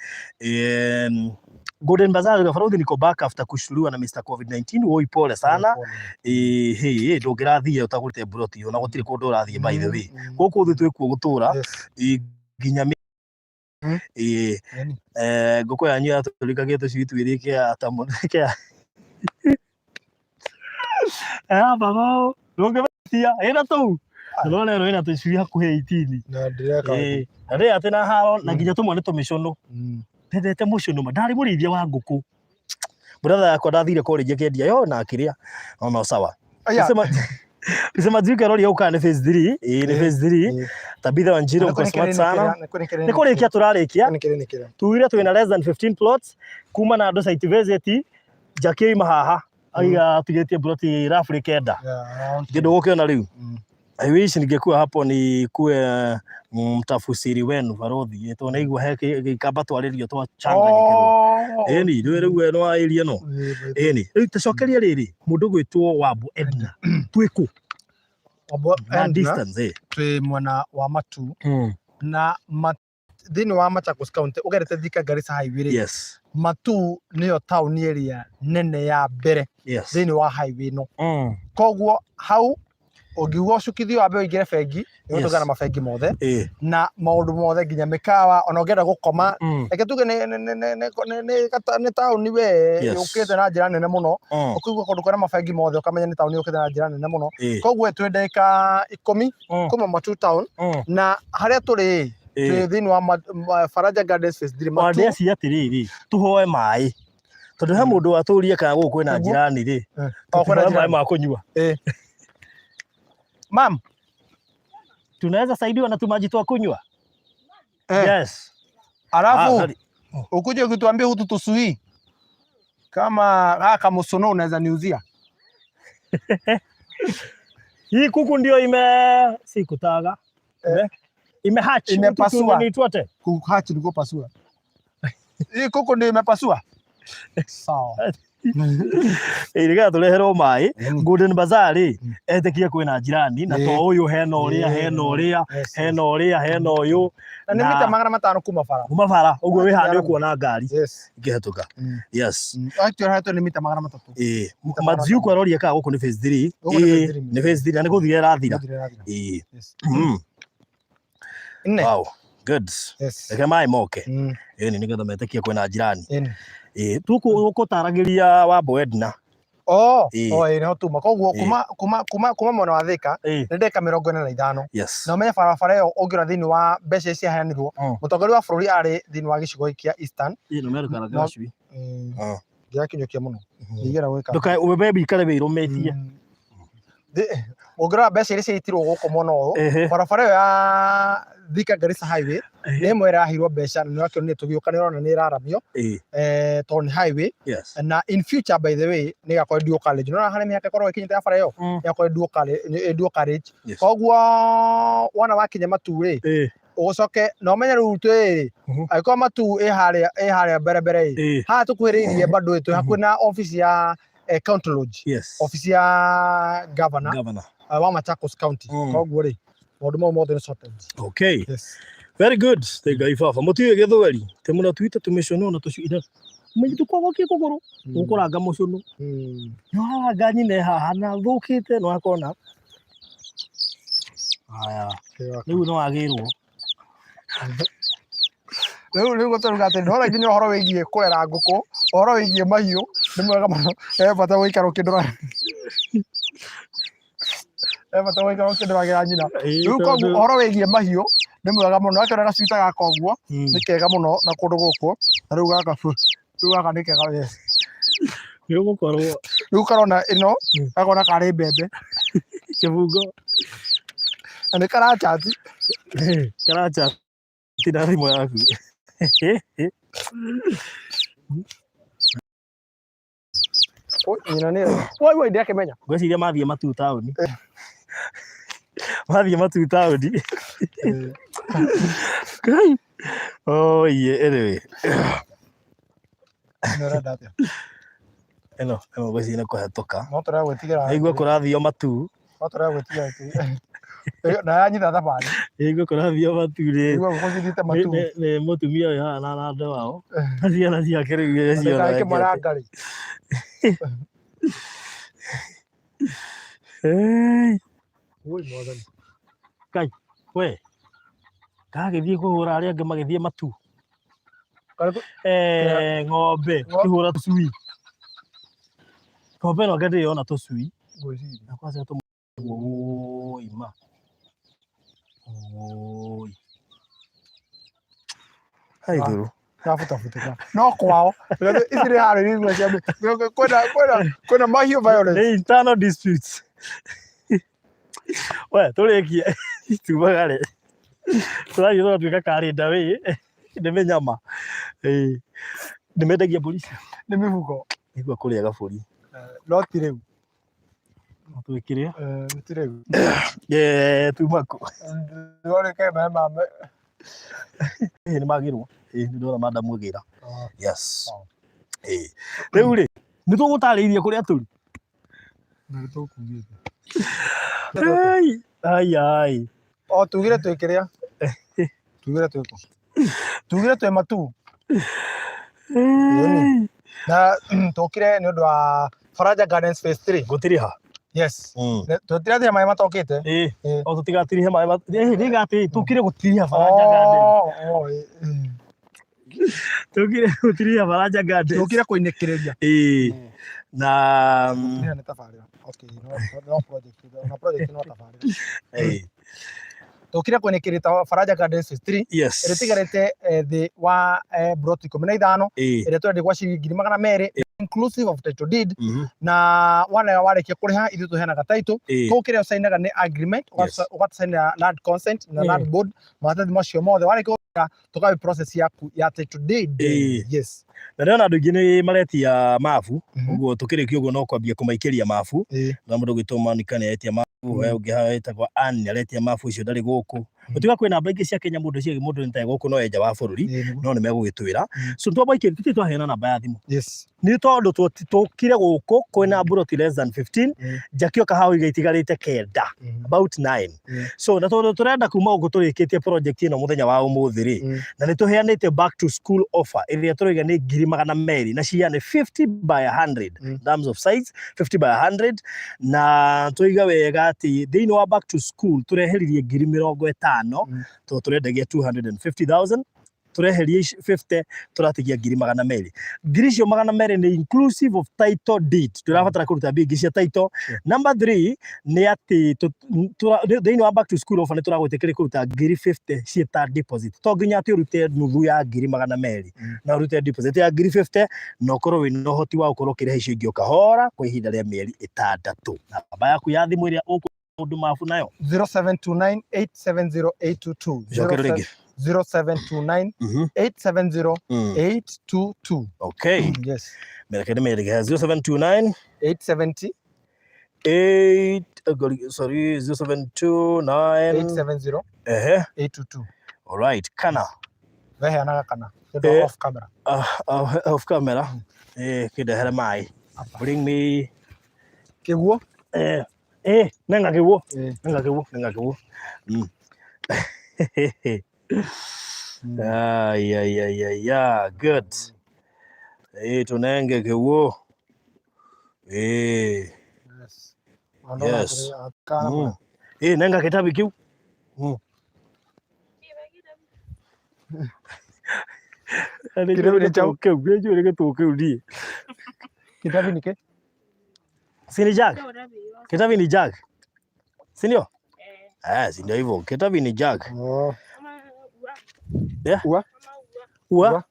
Golden Bazaar Farodhi niko back after kushtuliwa na Mr COVID-19 woi pole sana ndũngĩrathie ũtagũrĩte broti ona gũtirĩ kũndũ ũrathiĩ by the way gũkũ thĩ twĩkuo gũtũra nginya ngũkũ yanyu yatũrĩkagia tũcui twĩrĩ kĩa tamukia baba ndũngĩmetia ĩna tũu nona ĩno ĩna tũcui hakuhĩ 18 na ndĩreka rĩ atĩ na haro na nginya tũmwe nĩ tũmĩcono ndete mũcono ndarĩ mũrĩithia wa ngũkũ brother yakwa ndathire college kĩendia yo na akĩrĩa no sawa Sema Dziuka rori yauka ni phase 3 ni phase 3 Tabitha Wanjiru kwa smart sana nĩ kũrĩkia tũrarĩkia tuire twĩna less than 15 plots kuma na andũ site visit Jackie mahaha aiga tugetie broti rafuri kenda kĩndũ gũkĩona rĩu I wish ningekuwa hapo ni kuwe mtafusiri wenu Farodhi tunaigua he kamba twarĩrio twachanganyĩkĩrwo ĩni rĩu no area no ĩni rĩu tũcokerie rĩrĩ mũndũ gwĩtwo Wambũ Edna twĩkũ Wambũ Edna twĩ mwena wa Matu na thĩinĩ wa Machakos County ũgerete Thika Garissa highway rĩ, Yes. Matu nĩyo town area nene ya mbere Yes. thĩinĩ wa highway no. Koguo hau ũngiuga ũcukithio wambe ũingĩre bengi nĩgũtũngana mabengi mothe na maũndũ mothe nginya mĩkawa ona ũngĩenda gũkoma reke tuge nĩ taũni we yũkĩte na njĩra nene mũno ũkĩigua kũndũ kwĩna mabengi mothe ũkamenya nĩ taũni yũkĩte na njĩra nene mũno. Koguo twĩ ndagĩka 10 kuma Matu town na harĩa tũrĩ thĩinĩ wa Faraja Gardens Phase 3 Matu. Ndeci atĩrĩrĩ tũhoe maĩ tondũ he mũndũ watũria kana gũkũ kwĩna njirani rĩ tũhoe maĩ ma kũnyua. Ma'am, tunaweza saidiwa na tumaji twa kunywa? Yes. Alafu ukuje ukituambia hutu tusui kama musono unaweza niuzia. Hii kuku ndio sikutaga. Imehatch. Imepasua. Kuhatch ndiko pasua. Hii kuku ndio imepasua. Sawa. Iriga tureherwo maĩ Golden Bazaar rĩ etĩkia kwĩna njirani na to ũyũ hena ũrĩa hena ũyũ na nĩ mita 500 kuma bara ũguo wĩ handũ kuona ngari ikĩhetũka. Yes. Actually hato nĩ mita 300. Mathiũ kwaroria ka gũkũ nĩ phase 3 nĩ phase 3 na nĩ gũthira ĩrathira. Wow, good. Reke maĩ moke ĩni nĩgetha metĩkia kwĩna njirani. Tũkũtaragĩria Wambo Edna. Nĩho tuma koguo kuma mwena wa Thika nĩ ndagĩka 45 na ũmenye barabara ĩyo ũngĩona thĩinĩ wa mbeca ici ciaheanirwo mũtongoria wa bũrũri arĩ thĩinĩ wa gĩcigo kĩa Eastern ngĩrakinyũkia mũno ndigera gwĩka ndũkae wĩikare wĩrũmĩtie ũngĩrora mbeca iria ciaitirwo gũkũ mwena ũyũ barabara ĩyo ya Thika Garissa highway nĩ ĩmwe ĩraheirwo mbeca na nĩwakĩona nĩ tũgĩũka nĩ ũrona nĩ ĩraramio tondũ nĩ highway na in future by the way nĩ ĩgakorwo dual carriage. Nĩwona harĩa mĩhaka ĩkoragwo ĩkinyĩte ya bara ĩyo ĩgakorwo dual carriage. Koguo wona wakinya Matu rĩ ũgũcoke na ũmenye rĩu twĩ angĩkorwo Matu ĩ harĩa mbere haha tũkuhĩrĩirie bado twĩ hakuhĩ na office ya County Lodge, office ya governor wa Machakos County. Koguo rĩ maũndũ mau mothe nĩ sorted. Okay. Very good. Ngai baba mũtiũĩ gĩthweri te mũno twite tũmĩcono na tũcuire mũnyi tũkwagokie kũgũrũ ũkũranga mũcono no haha nyine haha na thũkĩte no akona haya rĩu no agĩrwo rĩu gũtũruga atĩ ndora nginya ũhoro wĩgiĩ kũrera ngũkũ ũhoro wĩgiĩ mahiũ nĩ mwega mũno bata gũikara ũkĩndoragĩra nyina. Rĩu koguo ũhoro wĩgiĩ mahiũ nĩ mwega mũno akĩona gacui ta gaka ũguo nĩ kega mũno na kũndũ gũkũ na rĩu gaka nĩ kega rĩu karona ĩno gakona karĩ mbembe kĩbungo na nĩ karachati na thimũ yaku nyina nĩ woi ndĩakĩmenya ngwĩciria mathiĩ Matu taũni anyway ĩno ngwĩciria nĩ kũhetũka aigua kũrathio Matu na yanyita thabarĩ aigua kũrathio Matu rĩ nĩ mũtumia ũyũ haha na andũ wao na ciana ciake rĩu ciona Kai we gagĩthiĩ kũhũra arĩa angĩ magĩthiĩ Matu ng'ombe kĩhũra tũcui ng'ombe ĩno ngĩndĩ yona tũcui na kwanza ima haithuru no kwao isirĩ harĩrĩirwo kwĩna mahiũ violence internal disputes. We tũrĩkie tumaga rĩ tũrathiĩ tũgatuĩka karĩnda wĩ nĩ nyama nĩmendagia mbũri nĩ mĩhuko nĩgua kũrĩa gabũri no ti rĩu twĩkĩrĩa ti rĩu tumako nĩorĩke mame nĩ magĩrwo ndĩrona madamu gĩra yes rĩu rĩ nĩ tũgũtarĩirie kũrĩa tũrĩ o tugire twĩkĩrĩa tugire twĩkũ tugire twe matu na tokire ni undu wa Faraja Gardens phase 3 gutiriha yes tutirathira mai matokite o tutigatirihe mai rigati tukire gutiriha Faraja Gardens tukire gutiriha Faraja Gardens tukire kuinekereria na ni tafarira okay no project no tafarira tukire kuinekerita Faraja Gardens phase 3 iritigarite the wa broti 15 ire twende kwa shilingi 200 inclusive of title deed na wana wareke kuriha ithu tuhenaga title tukire usainaga ni agreement ugatsaina land consent na land board mathathi macio mothe wareke tukawe process yaku ya title deed yes na ndona andu ingi ni maretia mafu uguo tukirikio uguo no kwambia kumaikiria mafu na mundu gwituma nikane etia mafu we ungi haita kwa ani aretia mafu icio ndari guku utiga kwina namba ingi cia Kenya mundu cia mundu ntae guku no enja wa bururi no ni megugitwira so twabaikirie tuti twahena namba ya thimu yes ni tondu tukire guku kwina broti less than 15 jakio kahau igaitigarite kenda about 9 so na tondu turenda kuma ugu turikitie project ino muthenya wa umuthi ri na ni tuheanite back to school offer iria turiga ni 200 na ciane 50 by 100 terms of size 50 by 100 na tuiga wega ati thiini wa back to school tureheririe 50,000 to turendagia 250,000 tureherie 50 turatigia 200,000 girisho 200 ni inclusive of title deed turabatara kuruta bigi cia title number 3 ni ati thiini wa back to school offer ni turagwitikira kuruta 50 cia ta deposit to nginya ati urute nuthu ya 200,000 na urute deposit ya 50 no korwo wi no hoti wa ukorwo kirehe icio ingĩ ukahora kwa ihinda rĩa mĩeri 6 namba yaku ya thimu iria undu mafu nayo 0729870822 0729870822 okay yes merekeni merege 0729 870 0729 870 all right kana vehe anaga kana off camera off camera kidehere mai bring me kiguo nenga kiguo good tunenge kiguo yes nenga kitabu kiu kitabu ni chao keu ni kitukiu ndi kitabu ni ke sini jag kitabu ni jag sindio si ndio hivyo kitabu ni jag ua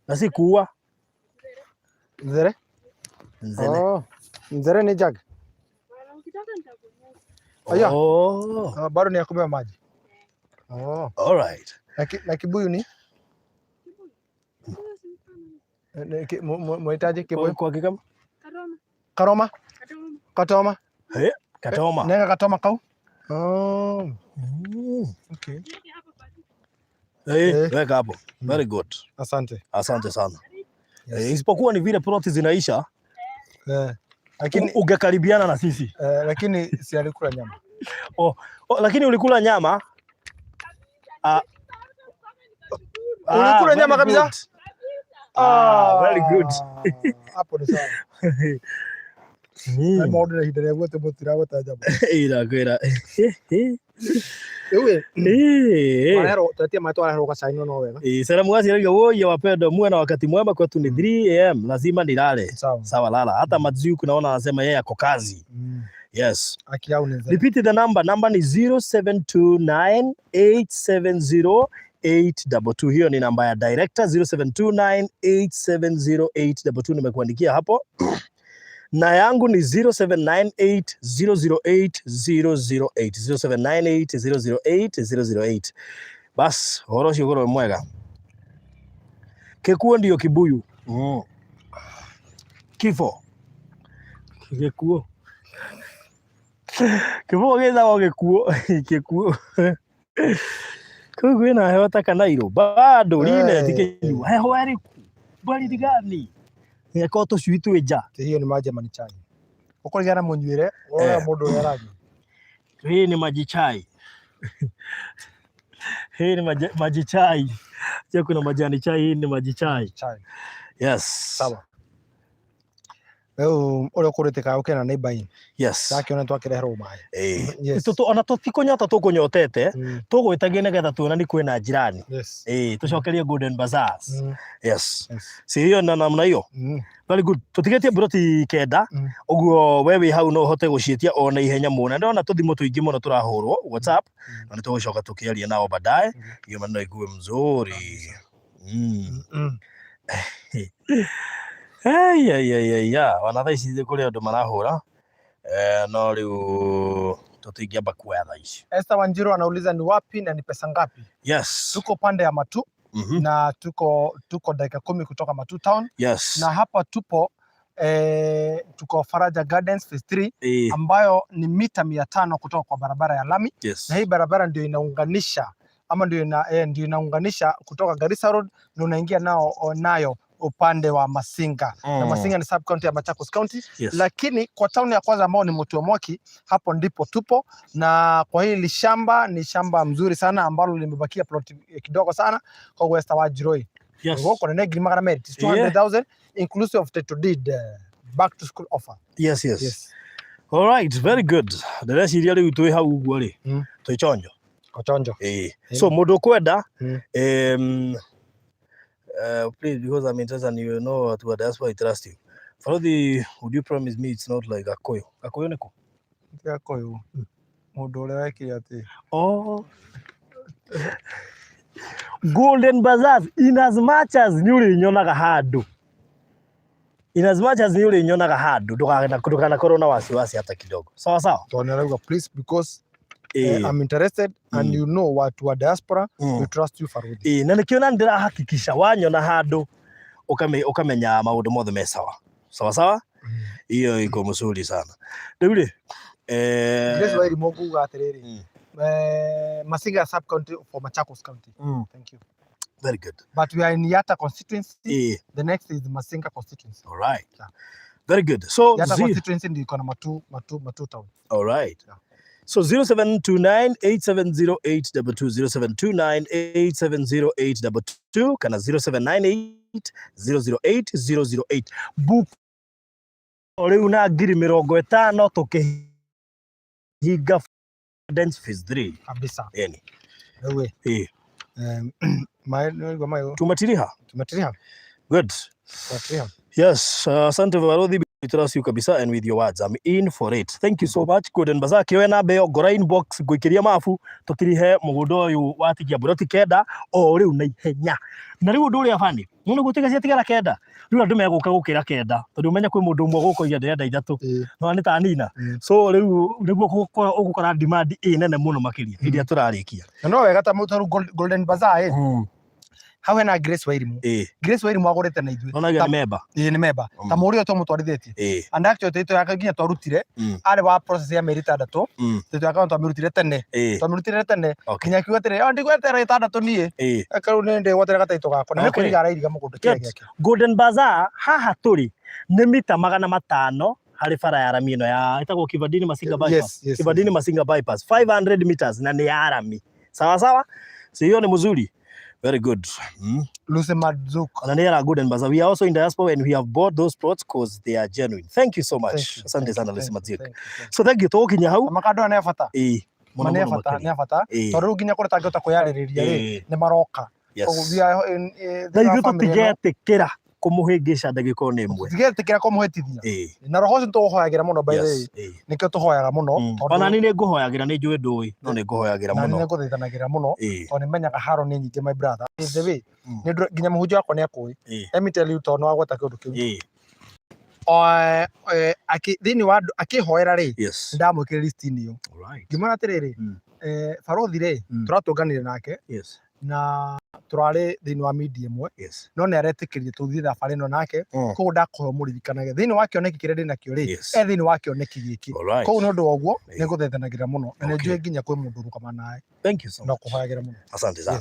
na si kuua nzere nzere ni jag aya bado ni yakubeba maji all right na kibuyu ni mwitaji kibuyu kwa kikam katoma nenga katoma kau okay weka hapo very good asante sana isipokuwa ni vile ploti zinaisha lakini ungekaribiana na sisi lakini si alikula nyama lakini ulikula nyama ulikula nyama kabisa very good hapo ni sawa na modu na hidere wote mutira wataja ira kwera ewe mahero tatia mato ahero ka saino no wega salamu wazi rega woye wapendo muwe na wakati mwema kwetu ni 3 am lazima nilale sawa lala hata Madziuku naona anasema yeye ako kazi yes akiau ni repeat the number ni 0729870822 hiyo ni namba ya director 0729870822 nimekuandikia hapo na yangu ni 0798008008 0798008008 bas horo shugoro mwega kekuo ndio kibuyu kifo kekuo kifo geza wa kekuo kugu na hewa takanairo bado line tikenyu heho ari bali digani yako to switu eja hiyo ni maji mani chai ukoligana munywire wala mundu yaragi hii ni maji chai Hii ni maji chai. Sio kuna majani chai, hii ni maji chai. Yes. Sawa. Ule kurite ka ukena neighbor in. Yes. Sakiona twakireherwo mai. Yes. Tutu ona tutikunyota tukunyotete, tugwitagie nigetha tuonani kwina jirani. Yes. Tucokerie Golden Bazaars. Yes. Si hiyo na namna hiyo. Very good. Tutigetie buroti kenda, uguo wewe hau no hote gucietia ona ihenya muna. Ndona tuthimo tuingi muno turahurwo WhatsApp, na nitugucoka tukiaria nao baadaye. Hiyo maneno iguwe mzuri. Wana thaa ici kuri andu marahura no riu tutingiamba kuoya thaa ici. Esther Wanjiru anauliza ni wapi na ni pesa ngapi? Yes. Tuko pande ya Matu na tuko dakika 10 kutoka Matu town. Yes. Na hapa tuko Faraja Gardens phase 3 ambayo ni mita 500 kutoka kwa barabara ya lami. Yes. Na hii barabara ndio inaunganisha ama ndio inaunganisha kutoka Garissa Road na unaingia nayo upande wa Masinga. Na Masinga ni sub county ya Machakos County. Yes. Lakini kwa town ya kwanza ambao ni Mutua Mwaki, hapo ndipo tupo, na kwa hili shamba ni shamba mzuri sana ambalo limebakia plot kidogo sana kwa West Wajiroi. Yes. Wako na negri magana meri 200,000 inclusive of title deed back to school offer. Yes. All right, very good. The rest iria riu twi hau uguo ri twi chonjo. Chonjo. So mundu kwenda please, because I'm interested and you know what that's why I trust you. Farodi, would you promise me it's not like Akoyo? Akoyo niko? Akoyo. Mundu ule weki ati. Golden Bazaars, in as much as nyuri nyonaga handu. Ndukagenda korona wasiwasi hata kidogo. Sawa. Tunaelewa please because I'm interested and you know watu wa diaspora we trust you Farudi. Na nikiona ndirahakikisha wanyona handu ukamenya maundu mothe me sawa. Hiyo iko mzuri sana. Ndio Grace Wairi moguga atiriri. Masinga sub county for Machakos County. Thank you. Very good. But we are in Yatta constituency. The next is Masinga constituency. All right. Very good. So Yatta constituency ndio iko na Matu town. All right. So 0729870822 0729870822 kana 0798008008 book riu na 50,000 tukihinga Gardens phase 3 kabisa. Yani wewe tumatiriha good. Yes, asante Varodhi, we trust you kabisa, and with your words I'm in for it. Thank you so much. Golden Bazaar kiwe na beo gora inbox gwikiria mafu tukirihe mugundo uyu watigia buroti kenda o riu na ihenya. Na riu ndu ri afani muno gutiga cia tigara kenda riu andu meguka gukira kenda tondu umenya kwi mundu umwe guko igenda enda ithatu no ni ta nina. So riu niguo ugukora demand nene muno makiria iria turarikia. No wega ta mutaru Golden Bazaar hawe na Grace Wairimu. Grace Wairimu agurite na ithuĩ. Ona ni member. Ni member. Ta mũri to mũtwarithitie. And actually tito yakaginya twarutire ari wa process ya meri 6. Tito yakaga twamirutire tene. Twamirutire tene. Kinya kiuga atĩrĩ ndigwetera 6 nie. Akarũ nĩ ndĩgwetera gataito gako. Na nĩ kũriga arairiga mũgũnda kĩrĩa gĩake. Golden Bazaar haha tũrĩ nĩ mita 500 harĩ bara ya rami ĩno ya ĩtagwo Kibandini Masinga bypass. Kibandini Masinga bypass 500 meters na nĩ ya rami. Sawa. So hiyo ni mzuri. Very good. Lucy Madzuko. And here Golden Bazaar. We are also in diaspora and we have bought those plots because they are genuine. Thank you so much. Asante sana Lucy Madzuko. So thank you to kinya hau. Makado na fata. Mwana fata. Toru ginya kore tangota kuyaririria ri ni maroka. Thaigu tutigetikira kumuhingisha ndagiko ni imwe. Tutigetikira kumuhetithia. Na roho cio tuhoyagira muno by the way. Nikio tuhoyaga muno. Ona ni nguhoyagira ni njui ndui no ni nguhoyagira muno. Ni nguthaithanagira muno. Oni menyaga haro ni nyingi my brother. The way ni ginya muhunjia wako ni akui. Let me tell you to no agweta kindu kiu. Thini wa akihoera ri ndamwikira list-ini yo. Ngimana atiriri Farothi ri turatunganire nake na turare thini wa media imwe no ni aretikirie tuthie thabari no nake koguo ndakohe muririkanaga thini wa kioneki kiria ndina kio ri thini wa kioneki giki koguo ni undu wa guo ni nguthaithanagira muno na ni njui nginya kwi mundu rukama nae. Thank you so much. No kuhoyagira muno. Asante sana.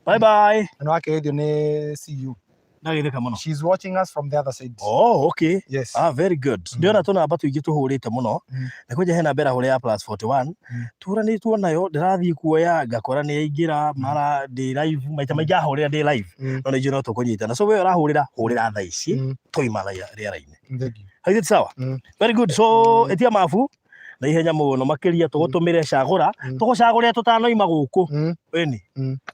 Bye bye. No wake ithio ni see you. Nagitheka muno. She's watching us from the other side. Oh, okay. Yes. Very good. Ndiona tuna namba tuingi tuhurite muno. Na kuja hena bera hore ya +41. Turani tuonayo ndirathi kuoya ngakora ni yaingira mara ndi live maita maija hore ndi live. No ni jino tukunyitana. So we urahurira thaa ici toima riera-ini. Haithĩ sawa? Very good. So etia mafu na ihenya muno makiria tugutumire cagura tugucagurira tutanoima guku eni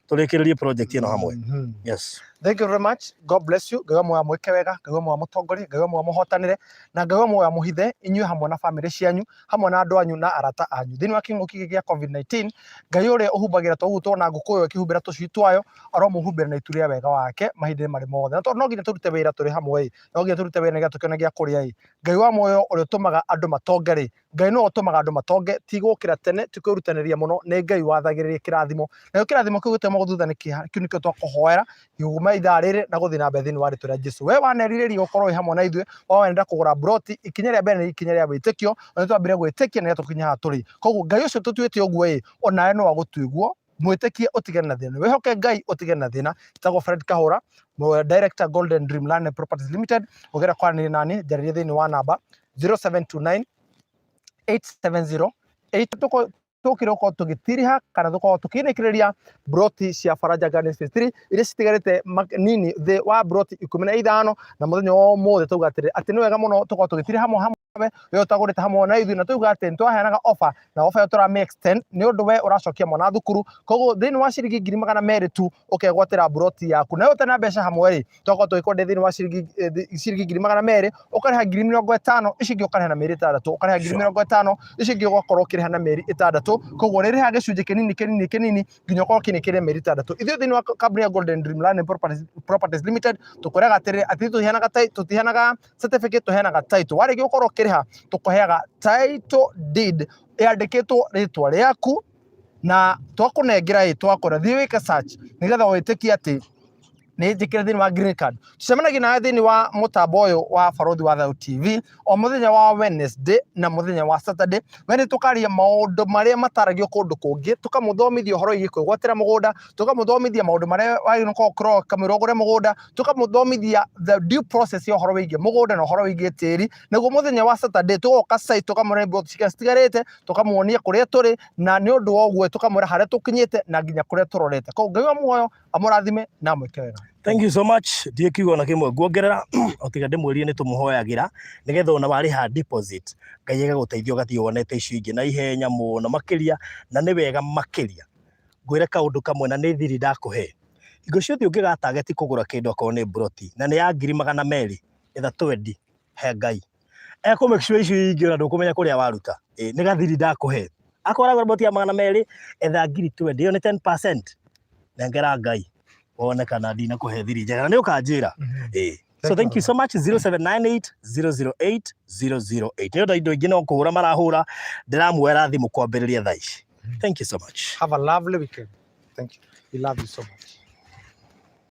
turekererie project ino hamwe. Yes. Thank you very much. God bless you. Ngai mwa mweke wega, ngai mwa mutongorie, ngai mwa muhotanire na ngai mwa muhithe inyuĩ hamwe na family cianyu, hamwe na andu anyu na arata anyu. Thĩinĩ wa kĩng'ũki gĩa COVID-19, ngai ũrĩa ũhumbagĩra tũguo tuona ngũkũ ĩyo ĩkĩhumbĩra tũcui twayo, aromũhumbĩra na itu rĩa wega wake mahinda marĩ mothe. Na tondũ no nginya tũrute wĩra tũrĩ hamwe, no nginya tũrute wĩra nĩgetha tũkĩone gĩa kũrĩa. Ngai wa muoyo ũrĩa ũtũmaga andũ matonge, ngai no ũtũmaga andũ matonge, ti gũkĩra tene, ti kwĩrutanĩria mũno, nĩ ngai wathagĩrĩria kĩrathimo. Na kĩrathimo kĩu gĩtũmaga thutha kĩu nĩkĩo twakũhoera iguma ithaa rĩrĩ na gũthiĩ na mbere thĩinĩ wa rĩtwa rĩa Jesũ. We wanerirĩria ũkorwo hamwe na ithuĩ, wenda kũgũra broti, ikinya rĩa mbere nĩ ikinya rĩa wĩtĩkio, na twambire gwĩtĩkia nĩgetha tũkinye haha tũrĩ. Koguo ngai ũcio tũtuĩte ũguo onawe no agũtuĩguo, mwĩtĩkie ũtigane na thĩna. Wĩhoke ngai ũtigane na thĩna. Tagwo Fred Kahũra, Director Golden Dream Land and Properties Limited. Ũgera kwaranĩria nani njarĩrie thĩinĩ wa namba 0729 870 8 tukire uko tugitiriha kana tuko tukinekireria broti cia Faraja Gardens Phase 3 iria citigarite nini the wa broti 15 na muthenya o mothe tugatire ati ni wega muno tuko tugitiriha hamwe yo tagurite hamwe na ithu na tugate twaheanaga offer na offer yo tura extend ni undu we uracokia mwana thukuru koguo thiini wa ciringi 200 tu ukegwatira broti yaku na yo tena mbeca hamwe ri tuko tuikonde thiini wa ciringi 200 ukariha 50 icingi ukariha na meri 3 ukariha 50 icingi ugakorwo ukiriha na meri 6 koguo riri ha gicunje kinini nginya ukorwo kinikire meri 3 ithuĩ thiini wa company ya Golden Dream Land and Properties Limited tukorega atiri ati tutiheanaga certificate tuheanaga title warigi ukorwo kiriha tukuheaga title deed yandikitwo ritwa riaku na twakunengera twakora thiĩ wĩke search nigetha wĩtĩkie ati nĩ njĩkĩre thĩinĩ wa green card. Tucemanagia nawe thĩinĩ wa mũtambo ũyũ wa Barũthi wa Thayũ TV o mũthenya wa Wednesday na mũthenya wa Saturday. Wene tũkaria maũndũ marĩa mataragio kũndũ kũngĩ, tũkamũthomithia ũhoro wĩgiĩ kwĩgwatĩra mũgũnda, tũkamũthomithia maũndũ marĩa wagĩrĩirwo gũkorwo kamũira ũgũre mũgũnda, tũkamũthomithia the due process ya ũhoro wĩgiĩ mũgũnda na ũhoro wĩgiĩ tĩri. Naguo mũthenya wa Saturday tũgoka site tũkamũre broti ciria citigarĩte, tũkamuonia kũrĩa tũrĩ na nĩ ũndũ wa ũguo tũkamwĩra harĩa tũkinyĩte na nginya kũrĩa tũrorete. Koguo Ngai wa muoyo amũrathime na mwĩke wega. Thank you so much. Ndiye kiugo na kimwe nguongerera otiga ndimwirie ni tumuhoyagira nigetha ona wariha deposit Ngai agaguteithia ugathii wonete icio ingi na ihenya muno makiria na ni wega makiria ngwire kaundu kamwe na ni thiri ndakuhe igo ciothe ungigatarget kugura kindu akorwo ni broti na ni ya 200 etha twendi he Ngai make sure icio ingi ona ndukumenya kuria waruta ni gathiri ndakuhe akoragwo broti ya 200 etha 20 yo ni 10% nengera Ngai onekana ndina kuhe thiri njega nĩ ũkanjĩra so thank you so much 0798 008 008 nĩ indo ingĩ no kũhũra marahũra ndĩramuoera thimũ kwambĩrĩria thaa ici. Thank you so much. Have a lovely weekend. Thank you. We love you so much.